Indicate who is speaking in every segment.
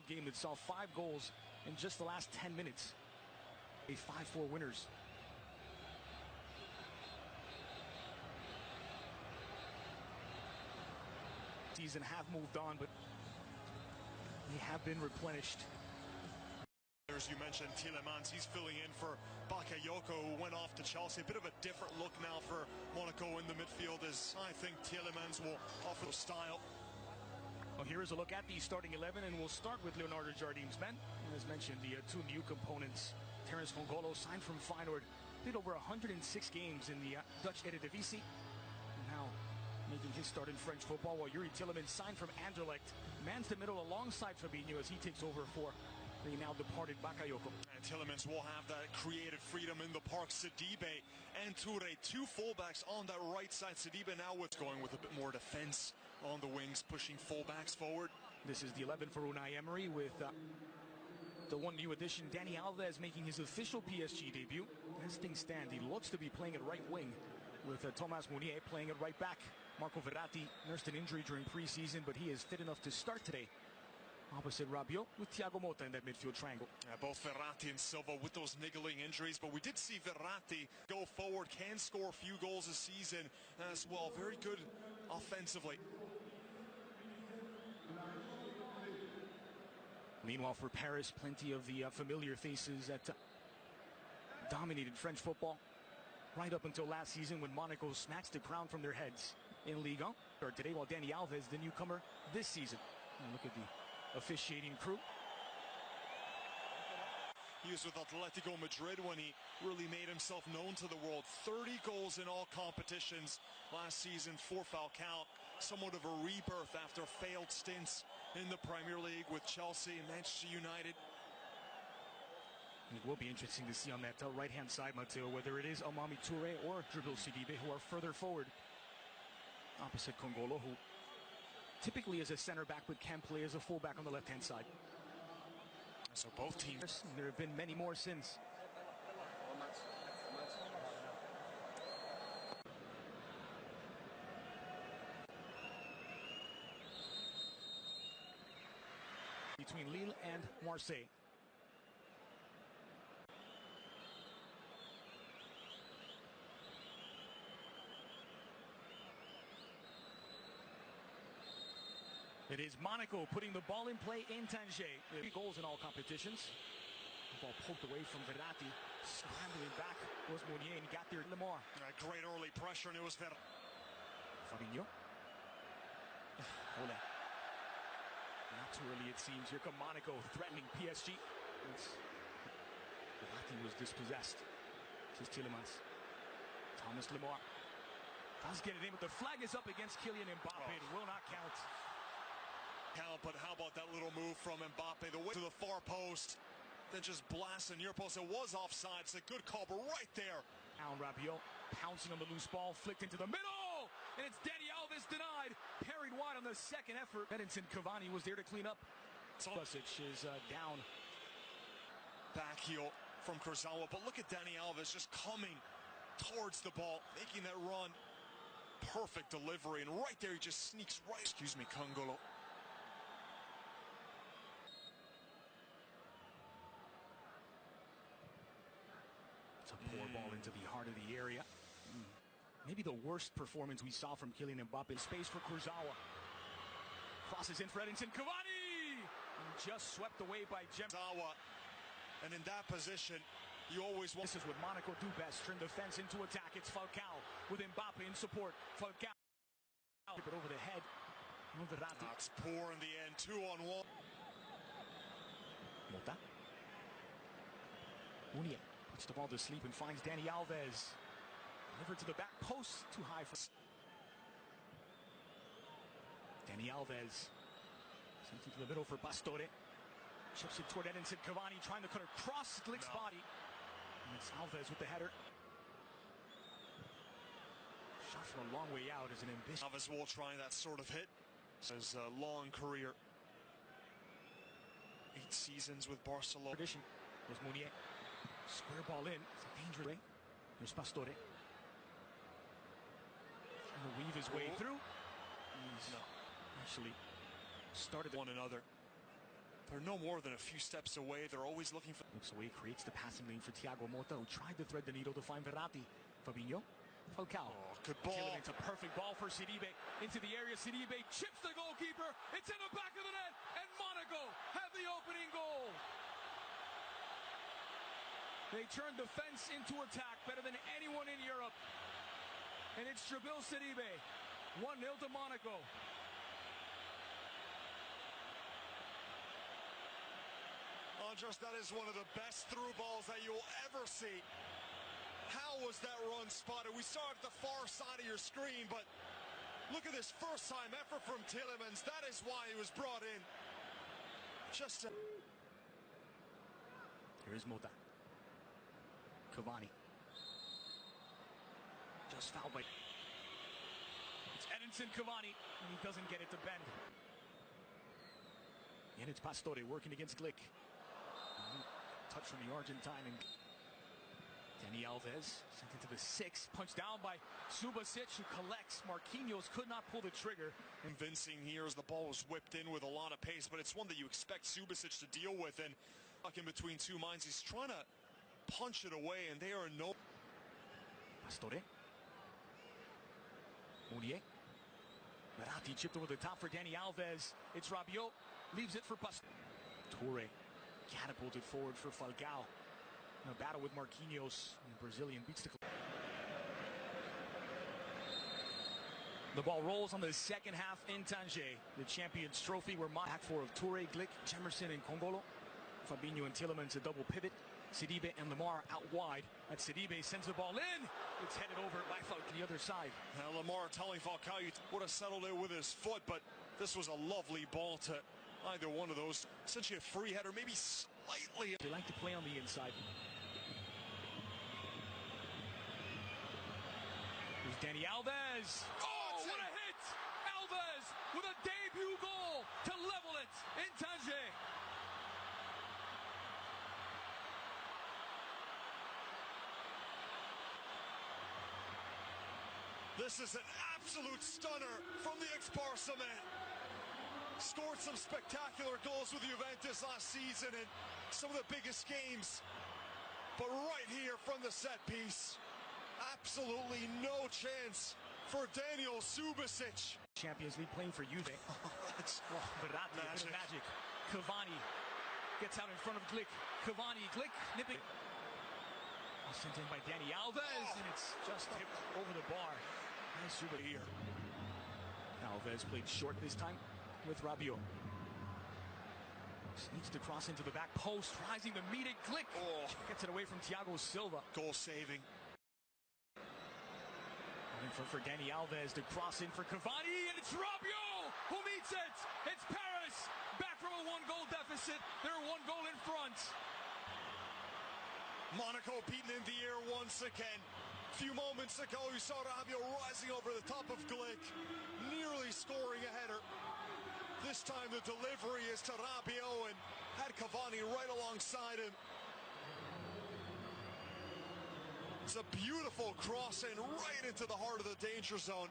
Speaker 1: Game that saw 5 goals in just the last 10 minutes. A 5-4 winners. Season have moved on, but they have been replenished.
Speaker 2: As you mentioned, Tielemans, he's filling in for Bakayoko, who went off to Chelsea. A bit of a different look now for Monaco in the midfield, as I think Tielemans will offer the style.
Speaker 1: Well, here is a look at the starting 11, and we'll start with Leonardo Jardine's men. As mentioned, the two new components. Terence Kongolo signed from Feyenoord, played over 106 games in the Dutch Eredivisie. Now making his start in French football, while Yuri Tielemans signed from Anderlecht. Mans the middle alongside Fabinho as he takes over for the now departed Bakayoko.
Speaker 2: And Tielemans will have that creative freedom in the park. Sidibe and Toure, two fullbacks on that right side. Sidibe now with going with a bit more defense on the wings, pushing fullbacks forward.
Speaker 1: This is the 11 for Unai Emery, with the one new addition, Dani Alves, making his official PSG debut. As things stand, he looks to be playing at right wing, with Thomas Meunier playing at right back. Marco Verratti nursed an injury during preseason, but he is fit enough to start today, opposite Rabiot, with Thiago Motta in that midfield triangle.
Speaker 2: Both Verratti and Silva with those niggling injuries, but we did see Verratti go forward, can score a few goals a season as well. Very good offensively.
Speaker 1: Meanwhile, for Paris, plenty of the familiar faces that dominated French football right up until last season, when Monaco snatched the crown from their heads in Ligue 1. Or today, while Dani Alves, the newcomer this season. And look at the officiating crew.
Speaker 2: He was with Atletico Madrid when he really made himself known to the world. 30 goals in all competitions last season for Falcao. Somewhat of a rebirth after failed stints in the Premier League with Chelsea and Manchester United.
Speaker 1: It will be interesting to see on that right-hand side, Matteo, whether it is Amami Toure or Djibril Sidibe, who are further forward, opposite Kongolo, who typically is a center back but can play as a fullback on the left-hand side.
Speaker 2: So both teams.
Speaker 1: There have been many more since. Between Lille and Marseille. It is Monaco putting the ball in play in Tanger. 3 goals in all competitions. The ball poked away from Verratti. Scrambling back was Meunier, and he got there Lemar.
Speaker 2: Great early pressure, and it was Verratti.
Speaker 1: Fabinho. Ole. Not too early, it seems. Here come Monaco threatening PSG. Verratti was dispossessed. This is Tielemans. Thomas Lemar does get it in, but the flag is up against Kylian Mbappe. It will not count.
Speaker 2: But how about that little move from Mbappe, the way to the far post, then just blasting near post. It was offside. It's a good call, but right there.
Speaker 1: Now Rabiot pouncing on the loose ball, flicked into the middle, and it's Dani Alves denied. Parried wide on the second effort. Edinson Cavani was there to clean up. Susic is down.
Speaker 2: Back heel from Kurzawa, but look at Dani Alves just coming towards the ball, making that run. Perfect delivery, and right there he just sneaks right. Excuse me, Kongolo.
Speaker 1: It's a poor ball into the heart of the area. Maybe the worst performance we saw from Kylian Mbappe. Space for Kurzawa. Crosses in for Edinson Cavani! And just swept away by
Speaker 2: Kurzawa. And in that position, you always want.
Speaker 1: This is what Monaco do best. Turn defense into attack. It's Falcao with Mbappe in support. Falcao. But over the head. Verratti.
Speaker 2: That's poor in the end. 2-on-1.
Speaker 1: Motta. Meunier puts the ball to sleep and finds Dani Alves. Delivered to the back post. Too high for Dani Alves. Sent it to the middle for Pastore. Chips it toward Edinson Cavani, trying to cut across Glick's body. And it's Alves with the header. Shot from a long way out is an ambition.
Speaker 2: Alves will try that sort of hit. His long career. 8 seasons with Barcelona.
Speaker 1: Tradition was Meunier. Square ball in. It's a dangerous way. There's Pastore. Trying to weave his way through. He's actually started
Speaker 2: one another. They're no more than a few steps away. They're always looking for...
Speaker 1: Looks away, creates the passing lane for Thiago Motta, who tried to thread the needle to find Verratti. Fabinho. Falcao.
Speaker 2: Oh, good ball.
Speaker 1: It's a perfect ball for Sidibe. Into the area, Sidibe chips the goalkeeper. It's in the back of the net, and Monaco have the opening goal. They turned defense into attack better than anyone in Europe. And it's Jabil Sidibe. 1-0 to Monaco.
Speaker 2: Andres, that is one of the best through balls that you'll ever see. How was that run spotted? We saw it at the far side of your screen, but look at this first-time effort from Tielemans. That is why he was brought in. Just a...
Speaker 1: Here is Motta. Cavani. Just fouled by... It's Edinson Cavani, and he doesn't get it to bend. And it's Pastore working against Glick. Touch from the Argentine, and Dani Alves sent it to the 6, punched down by Subasic, who collects. Marquinhos could not pull the trigger.
Speaker 2: Convincing here as the ball was whipped in with a lot of pace, but it's one that you expect Subasic to deal with, and stuck in between two minds. He's trying to punch it away, and they are no...
Speaker 1: Pastore. Mounier. Verratti chipped over the top for Dani Alves. It's Rabiot. Leaves it for Pastore. Toure catapulted forward for Falcao. In a battle with Marquinhos. And the Brazilian beats the... The ball rolls on the second half in Tanger. The Champions Trophy were back four of Toure, Glick, Jemerson, and Congolo. Fabinho and Tielemans a double pivot. Sidibe and Lamar out wide. That Sidibe sends the ball in. It's headed over by Falcao the other side.
Speaker 2: Now Lamar telling Falcao you would have settled it with his foot, but this was a lovely ball to either one of those. Essentially a free header, maybe slightly.
Speaker 1: They like to play on the inside. Here's Dani Alves. Oh, what a hit! Alves with a debut goal to level it in Tanger.
Speaker 2: This is an absolute stunner from the Ex-Barca man. Scored some spectacular goals with Juventus last season in some of the biggest games. But right here from the set piece, absolutely no chance for Daniel Subasic.
Speaker 1: Champions League playing for Juve.
Speaker 2: That's
Speaker 1: Verratti, magic. Cavani gets out in front of Glick. Cavani, Glick, nipping. Sent in by Dani Alves, and it's just tipped over the bar. Nice Suba here. Alves played short this time with Rabiot. Sneaks the cross into the back post, rising to meet it. Glick gets it away from Thiago Silva.
Speaker 2: Goal saving.
Speaker 1: In front for Dani Alves, the cross in for Cavani, and it's Rabiot who meets it. It's Paris back from a 1-goal deficit. They're 1 goal in front.
Speaker 2: Monaco beaten in the air once again. A few moments ago, you saw Rabiot rising over the top of Glick, nearly scoring a header. This time the delivery is to Rabiot and had Cavani right alongside him. It's a beautiful cross and right into the heart of the danger zone.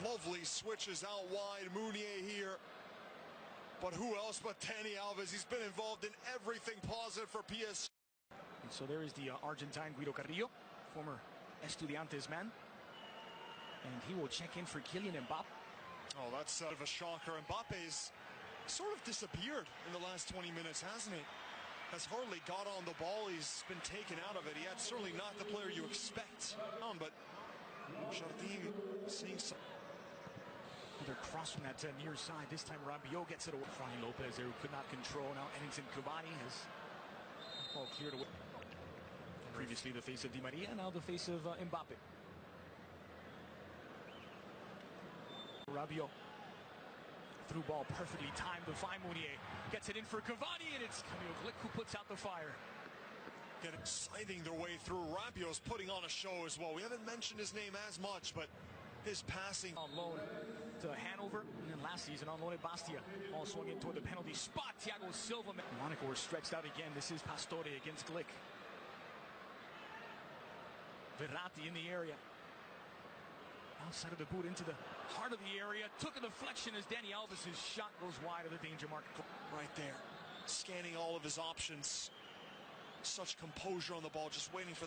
Speaker 2: Lovely switches out wide. Mounier here. But who else but Dani Alves? He's been involved in everything positive for PSG.
Speaker 1: And so there is the Argentine Guido Carrillo, former Estudiantes man. And he will check in for Kylian Mbappe.
Speaker 2: Oh, that's sort of a shocker. Mbappe's sort of disappeared in the last 20 minutes, hasn't he? Has hardly got on the ball. He's been taken out of it. He had certainly not the player you expect. But Jardim seeing some...
Speaker 1: Another cross from that near side. This time Rabiot gets it away. Franny Lopez there who could not control. Now Edinson Cavani has ball cleared away. Previously the face of Di Maria, now the face of Mbappe. Rabiot. Through ball perfectly timed to find Mounier. Gets it in for Cavani, and it's Camille Glick who puts out the fire.
Speaker 2: Getting scything their way through. Rabiot's putting on a show as well. We haven't mentioned his name as much, but his passing.
Speaker 1: On loan to Hanover, and then last season on loan at Bastia. All swung in toward the penalty spot. Thiago Silva. Monaco are stretched out again. This is Pastore against Glick. Verratti in the area. Outside of the boot into the heart of the area. Took a deflection as Dani Alves' shot goes wide of the danger mark.
Speaker 2: Right there. Scanning all of his options. Such composure on the ball, just waiting for that.